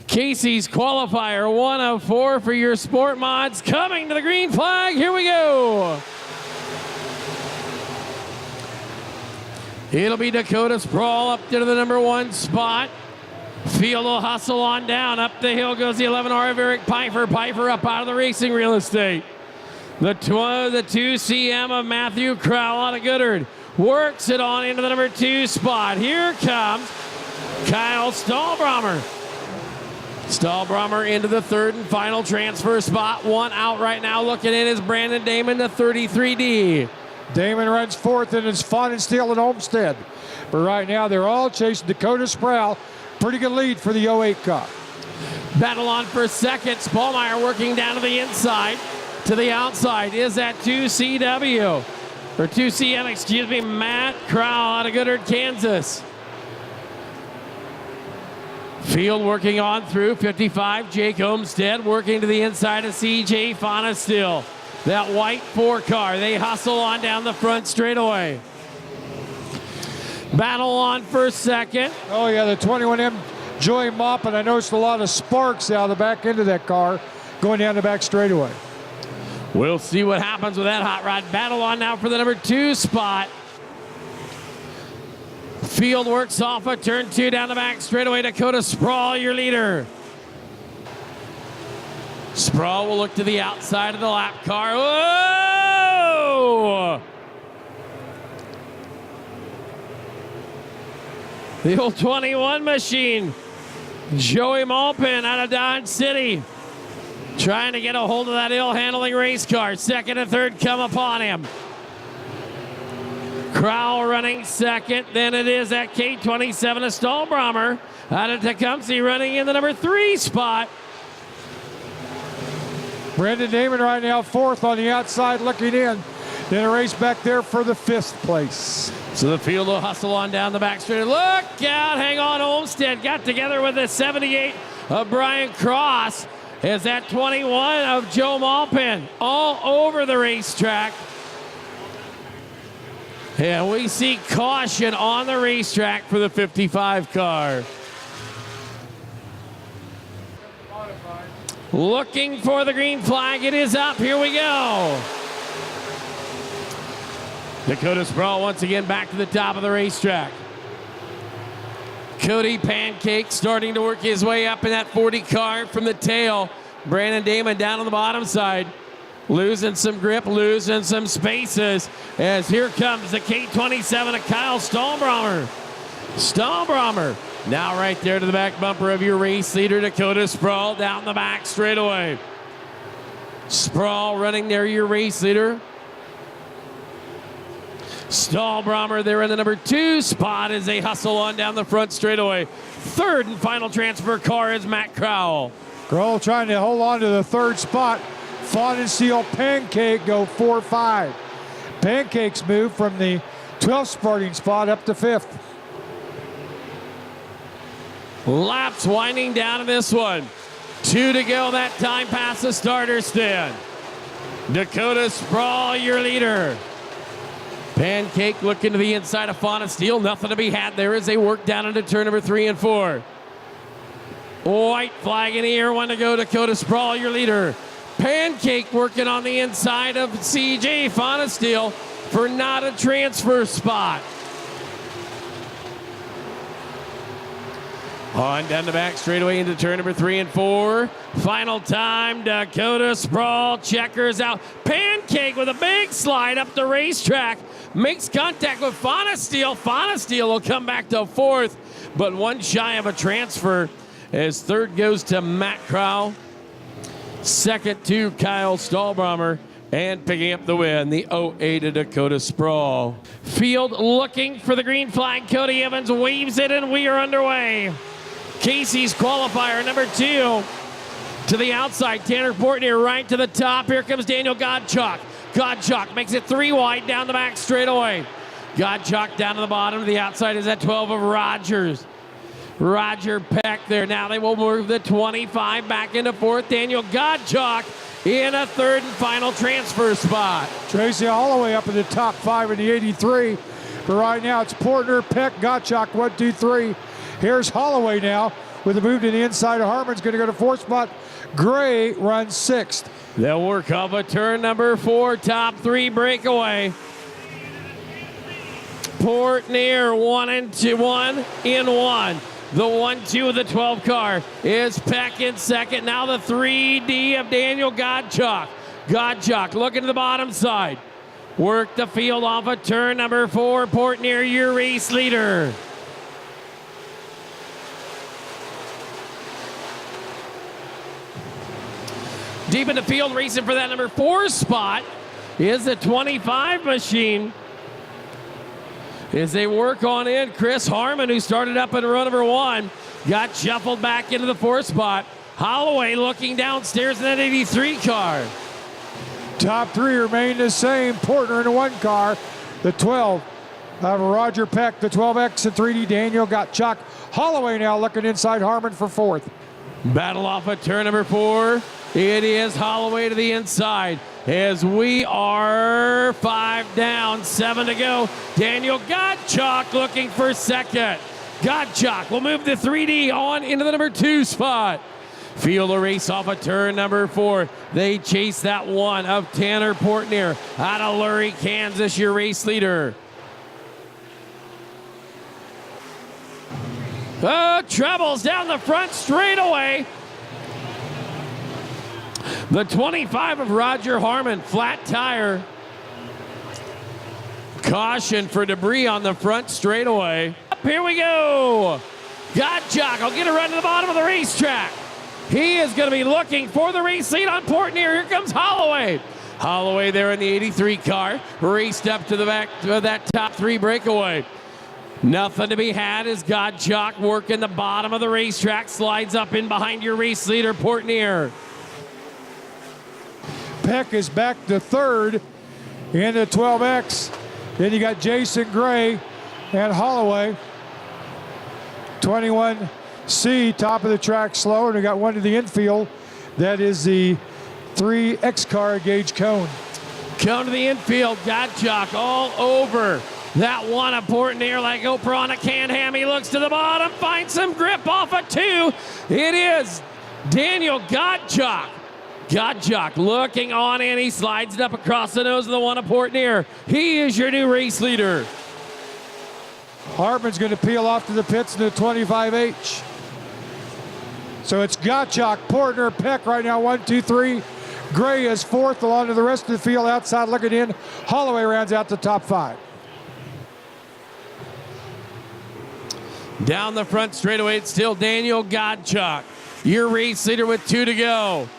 Casey's Qualifier 1 of 4 for your sport mods coming to the green flag. Here we go. It'll be Dakota Sprawl up to the number 1 spot. Field will hustle on down. Up the hill goes the 11R of Eric Pfeiffer. Pfeiffer up out of the racing real estate. The 2 CM of Matthew Crowell out of Goodard. Works it on into the number 2 spot. Here comes Kyle Stahlbrommer. Stahlbrommer into the 3rd and final transfer spot. 1 out right now. Looking in is Brandon Damon, the 33D. Damon runs 4th and it's Fun and Steel and Olmsted. But right now they're all chasing Dakota Sprawl. Pretty good lead for the 08 car. Battle on for 2nd. Spallmeyer working down to the inside. To the outside is that 2CW. Or 2CM, excuse me, Matt Crowell out of Goodard, Kansas. Field working on through 55. Jake Olmsted working to the inside of CJ Fonestill. That white 4 car. They hustle on down the front straightaway. Battle on for 2nd. Oh yeah, the 21M Joey Moppin. I noticed a lot of sparks out of the back end of that car going down the back straightaway. We'll see what happens with that hot rod. Battle on now for the number 2 spot. Field works off a turn 2 down the back straightaway. Dakota Sprawl, your leader. Sprawl will look to the outside of the lap car. Whoa! The old 21 machine. Joey Malpin out of Dodge City. Trying to get a hold of that ill-handling race car. 2nd and 3rd come upon him. Crowell running 2nd. Then it is that K27 of Stahlbrommer out of Tecumseh running in the number 3 spot. Brandon Damon right now 4th on the outside looking in. Then a race back there for the 5th place. So the field will hustle on down the back straight. Look out, hang on, Olmsted got together with the 78 of Brian Cross. Is that 21 of Joe Malpin all over the racetrack. And we see caution on the racetrack for the 55 car. Looking for the green flag. It is up. Here we go. Dakota Sprawl once again back to the top of the racetrack. Cody Pancake starting to work his way up in that 40 car from the tail. Brandon Damon down on the bottom side. Losing some grip, losing some spaces. As here comes the K27 of Kyle Stahlbrommer. Stahlbrommer now right there to the back bumper of your race leader, Dakota Sprawl, down the back straightaway. Sprawl running there, your race leader. Stahlbrommer there in the number 2 spot as they hustle on down the front straightaway. 3rd and final transfer car is Matt Crowell. Crowell trying to hold on to the 3rd spot. Fawn and Steel Pancake go 4-5. Pancake's move from the 12th starting spot up to 5th. Laps winding down in this one. 2 to go that time past the starter stand. Dakota Sprawl, your leader. Pancake looking to the inside of Fawn and Steel. Nothing to be had there as they work down into turn number 3 and 4. White flag in the air, 1 to go. Dakota Sprawl, your leader. Pancake working on the inside of CJ Fonestill for not a transfer spot. On down the back straightaway into turn number 3 and 4. Final time, Dakota Sprawl checkers out. Pancake with a big slide up the racetrack. Makes contact with Fonestill. Fonestill will come back to 4th, but 1 shy of a transfer as 3rd goes to Matt Crowell. 2nd to Kyle Stahlbrommer, and picking up the win, the 08 of Dakota Sprawl. Field looking for the green flag. Cody Evans waves it, and we are underway. Casey's Qualifier number 2 to the outside. Tanner Portnier right to the top. Here comes Daniel Godchuk. Godchuk makes it 3 wide down the back straightaway. Godchuk down to the bottom. To the outside is that 12 of Rogers. Roger Peck there. Now they will move the 25 back into 4th. Daniel Godchuk in a 3rd and final transfer spot. Tracy Holloway up in the top 5 in the 83. But right now it's Portner, Peck, Godchuk, 1, 2, 3. Here's Holloway now with a move to the inside of Harmon's going to go to 4th spot. Gray runs 6th. They'll work off a turn number 4, top 3 breakaway. Portnear 1 and 2, 1 in 1. The 1-2 of the 12 car is Peck in second. Now the 3D of Daniel Godchuk. Godchuk looking to the bottom side. Work the field off a turn number 4. Portnear, your race leader. Deep in the field, racing for that number 4 spot is the 25 machine. As they work on in, Chris Harmon, who started up in row number 1, got shuffled back into the 4th spot. Holloway looking downstairs in that 83 car. Top 3 remain the same. Portner in the 1 car. The 12 of Roger Peck, the 12X and 3D Daniel Godchuk. Holloway now looking inside Harmon for 4th. Battle off at turn number 4. It is Holloway to the inside as we are 5 down, 7 to go. Daniel Godchuk looking for second. Godchuk will move the 3D on into the number 2 spot. Field a race off of turn number 4. They chase that 1 of Tanner Portnear out of Lurie, Kansas, your race leader. Troubles down the front straightaway. The 25 of Roger Harmon, flat tire. Caution for debris on the front straightaway. Up, here we go. Godchuk will get a run to the bottom of the racetrack. He is going to be looking for the race lead on Portnear. Here comes Holloway. Holloway there in the 83 car, raced up to the back of that top 3 breakaway. Nothing to be had as Godchuk working the bottom of the racetrack, slides up in behind your race leader, Portnear. Peck is back to 3rd in the 12X. Then you got Jason Gray and Holloway. 21C, top of the track slow, and we got one to the infield. That is the 3X car, Gage Cone. Cone to the infield, Godchuk all over. That 1 of Portnear like Oprah on a Can-Ham. He looks to the bottom, finds some grip off a 2. It is Daniel Godchuk. Godchuk looking on in. He slides it up across the nose of the 1 of Portnear. He is your new race leader. Harmon's going to peel off to the pits in the 25H. So it's Godchuk, Portner, Peck right now, 1, 2, 3. Gray is 4th along to the rest of the field outside looking in. Holloway rounds out the top 5. Down the front straightaway, it's still Daniel Godchuk, your race leader with 2 to go.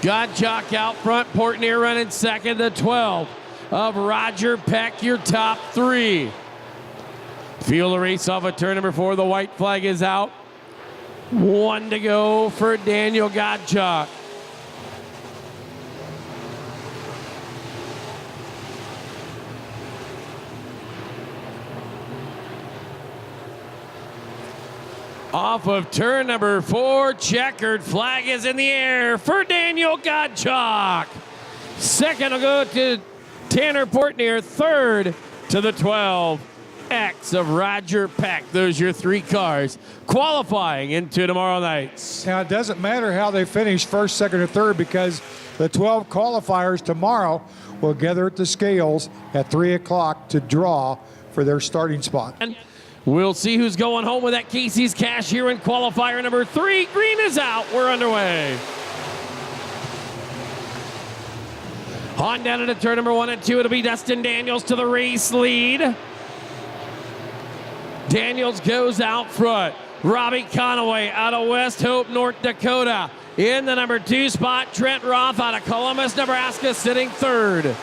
Godchuk out front, Portnear running second, the 12 of Roger Peck, your top 3. Field a race off of turn number 4, the white flag is out. 1 to go for Daniel Godchuk. Off of turn number 4, checkered flag is in the air for Daniel Godchuk. Second will go to Tanner Portnear, 3rd to the 12X of Roger Peck. Those are your 3 cars qualifying into tomorrow night's. Now, it doesn't matter how they finish 1st, 2nd, or 3rd because the 12 qualifiers tomorrow will gather at the scales at 3 o'clock to draw for their starting spot. We'll see who's going home with that Casey's Cash here in qualifier number 3. Green is out. We're underway. On down into turn number 1 and 2. It'll be Dustin Daniels to the race lead. Daniels goes out front. Robbie Conaway out of West Hope, North Dakota. In the number 2 spot, Trent Roth out of Columbus, Nebraska, sitting 3rd.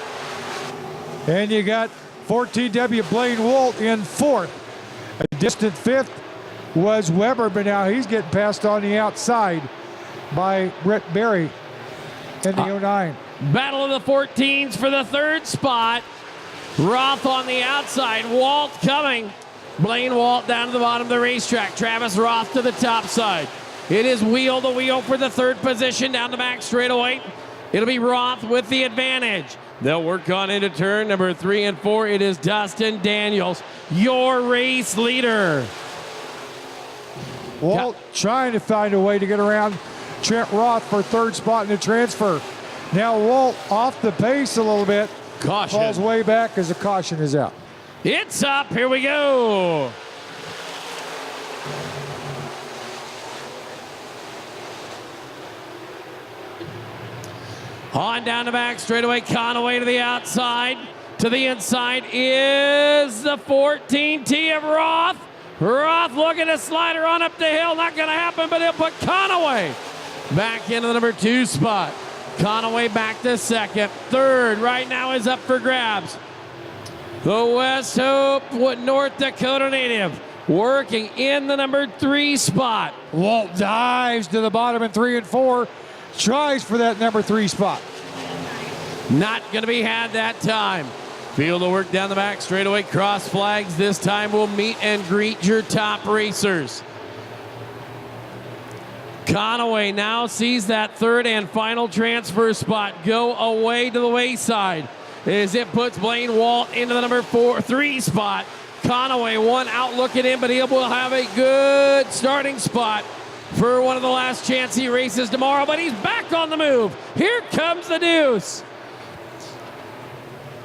And you got 14W Blaine Wolt in 4th. A distant 5th was Weber, but now he's getting passed on the outside by Brett Berry in the 09. Battle of the 14s for the 3rd spot. Roth on the outside, Walt coming. Blaine Walt down to the bottom of the racetrack. Travis Roth to the top side. It is wheel to wheel for the 3rd position down the back straightaway. It'll be Roth with the advantage. They'll work on into turn number 3 and 4. It is Dustin Daniels, your race leader. Walt trying to find a way to get around Trent Roth for third spot in the transfer. Now Walt off the pace a little bit. Caution. Falls way back as a caution is out. It's up. Here we go. On down the back straightaway, Conaway to the outside. To the inside is the 14T of Roth. Roth looking to slide her on up the hill. Not going to happen, but he'll put Conaway back into the number 2 spot. Conaway back to second. Third right now is up for grabs. The West Hope North Dakota native working in the number 3 spot. Walt dives to the bottom in 3 and 4. Tries for that number 3 spot. Not going to be had that time. Field of work down the back straightaway. Cross flags. This time we'll meet and greet your top racers. Conaway now sees that third and final transfer spot go away to the wayside as it puts Blaine Walt into the number 3 spot. Conaway one out looking in, but he will have a good starting spot for one of the last chance he races tomorrow, but he's back on the move. Here comes the deuce.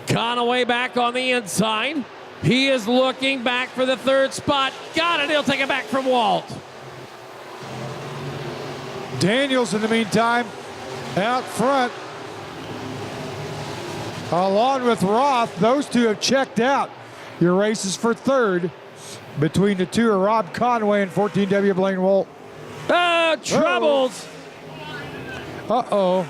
Conaway back on the inside. He is looking back for the 3rd spot. Got it. He'll take it back from Walt. Daniels, in the meantime, out front. Along with Roth, those two have checked out. Your races for 3rd between the two are Rob Conway and 14W Blaine Walt. Oh, troubles. Uh-oh.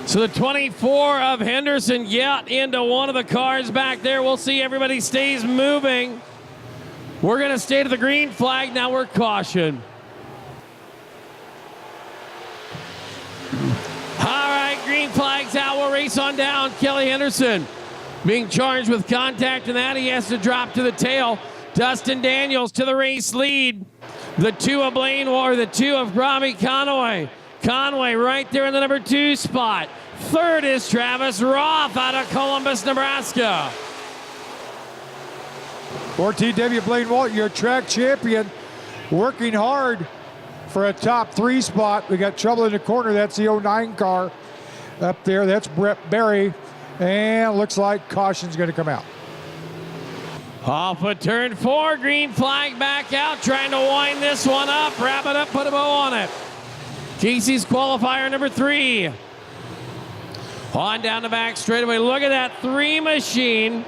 So the 24 of Henderson got into one of the cars back there. We'll see everybody stays moving. We're going to stay to the green flag. Now we're caution. All right, green flag's out. We'll race on down. Kelly Henderson being charged with contact, and that he has to drop to the tail. Dustin Daniels to the race lead. The 2 of Blaine Ward, the 2 of Robbie Conaway. Conway right there in the number 2 spot. 3rd is Travis Roth out of Columbus, Nebraska. 14W Blaine Walt, your track champion, working hard for a top 3 spot. We got trouble in the corner. That's the 09 car up there. That's Brett Berry. And looks like caution's going to come out. Off of turn 4, green flag back out, trying to wind this one up, wrap it up, put a bow on it. Casey's qualifier number 3. On down the back straightaway. Look at that 3 machine.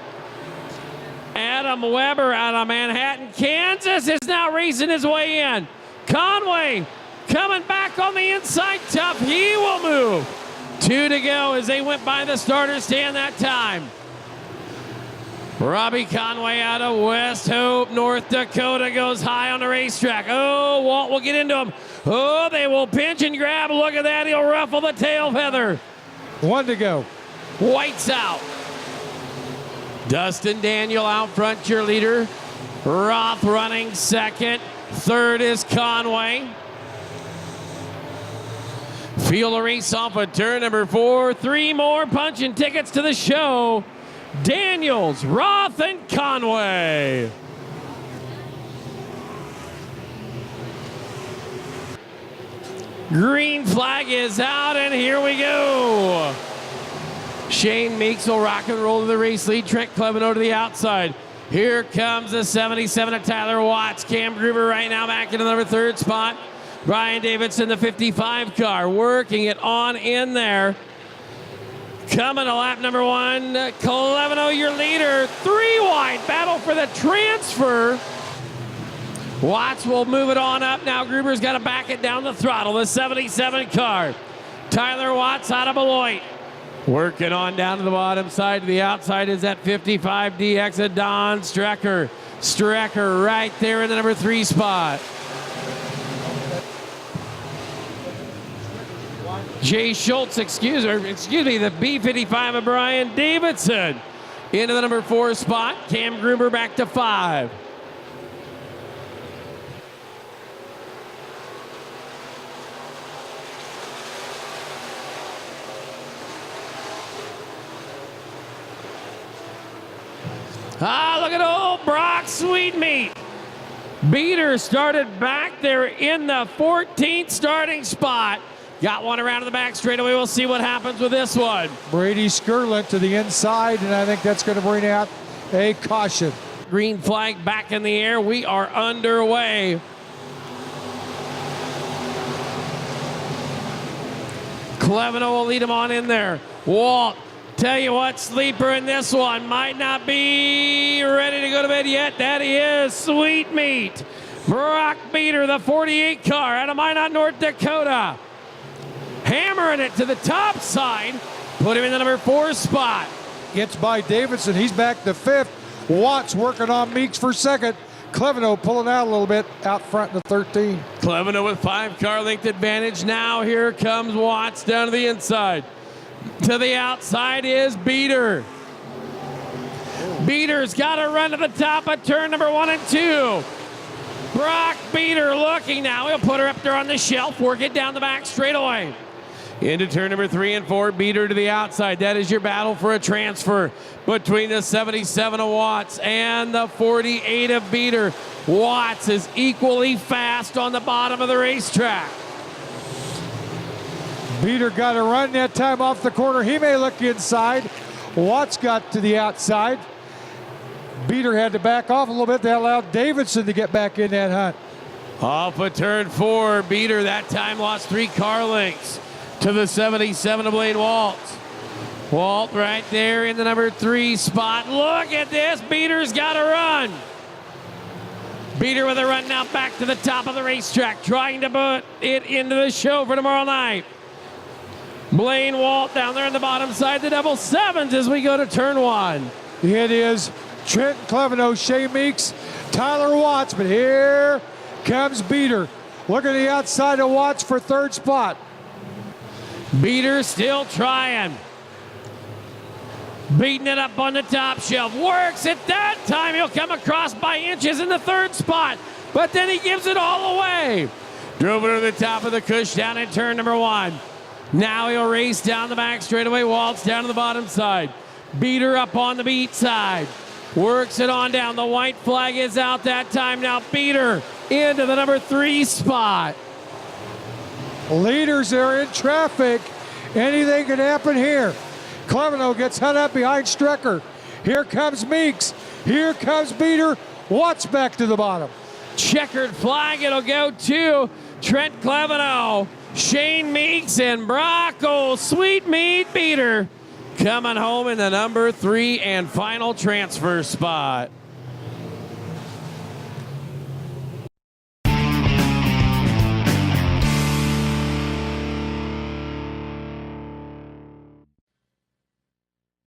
Adam Weber out of Manhattan, Kansas is now racing his way in. Conway coming back on the inside tough. He will move. 2 to go as they went by the starter stand that time. Robbie Conway out of West Hope, North Dakota goes high on the racetrack. Oh, Walt will get into him. Oh, they will pinch and grab. Look at that. He'll ruffle the tail feather. 1 to go. White's out. Dustin Daniel out front, your leader. Roth running second. 3rd is Conway. Field a race off of turn number 4. 3 more punching tickets to the show. Daniels, Roth, and Conway. Green flag is out, and here we go. Shane Meeks will rock and roll to the race lead. Trent Cleveno to the outside. Here comes the 77 of Tyler Watts. Cam Gruber right now back into the number 3rd spot. Brian Davidson, the 55 car, working it on in there. Coming to lap number 1, Cleveno, your leader. 3 wide, battle for the transfer. Watts will move it on up. Now Gruber's got to back it down the throttle. The 77 car. Tyler Watts out of Beloit. Working on down to the bottom side. To the outside is that 55 DX of Don Strecker. Strecker right there in the number 3 spot. Jay Schultz, excuse me, the B55 of Brian Davidson into the number 4 spot. Cam Gruber back to 5. Ah, look at old Brock Sweetmeat. Beater started back there in the 14th starting spot. Got one around to the back straightaway. We'll see what happens with this one. Brady Skirlent to the inside, and I think that's going to bring out a caution. Green flag back in the air. We are underway. Cleveno will lead him on in there. Walt, tell you what, sleeper in this one. Might not be ready to go to bed yet. That he is. Sweet meat. Brock Beater, the 48 car out of Minot, North Dakota. Hammering it to the top side. Put him in the number 4 spot. Gets by Davidson. He's back to 5th. Watts working on Meeks for 2nd. Cleveno pulling out a little bit out front in the 13. Cleveno with 5 car length advantage. Now here comes Watts down to the inside. To the outside is Beater. Beater's got to run to the top of turn number 1 and 2. Brock Beater looking now. He'll put her up there on the shelf. Work it down the back straightaway. Into turn number 3 and 4, Beater to the outside. That is your battle for a transfer between the 77 of Watts and the 48 of Beater. Watts is equally fast on the bottom of the racetrack. Beater got a run that time off the corner. He may look inside. Watts got to the outside. Beater had to back off a little bit. That allowed Davidson to get back in that hunt. Off of turn 4, Beater that time lost 3 car lengths to the 77 of Blaine Walt. Walt right there in the number 3 spot. Look at this. Beater's got to run. Beater with a run now back to the top of the racetrack, trying to put it into the show for tomorrow night. Blaine Walt down there on the bottom side, the double sevens as we go to turn 1. It is Trent Cleveno, Shea Meeks, Tyler Watts, but here comes Beater. Look at the outside of Watts for 3rd spot. Beater still trying. Beating it up on the top shelf. Works it that time. He'll come across by inches in the 3rd spot. But then he gives it all away. Drove it to the top of the cush down in turn number 1. Now he'll race down the back straightaway. Waltz down to the bottom side. Beater up on the beat side. Works it on down. The white flag is out that time. Now Beater into the number 3 spot. Leaders are in traffic. Anything can happen here. Cleveno gets hung up behind Strecker. Here comes Meeks. Here comes Beater. Watts back to the bottom. Checkered flag. It'll go to Trent Cleveno, Shane Meeks, and Brock Sweet Meat Beater coming home in the number 3 and final transfer spot.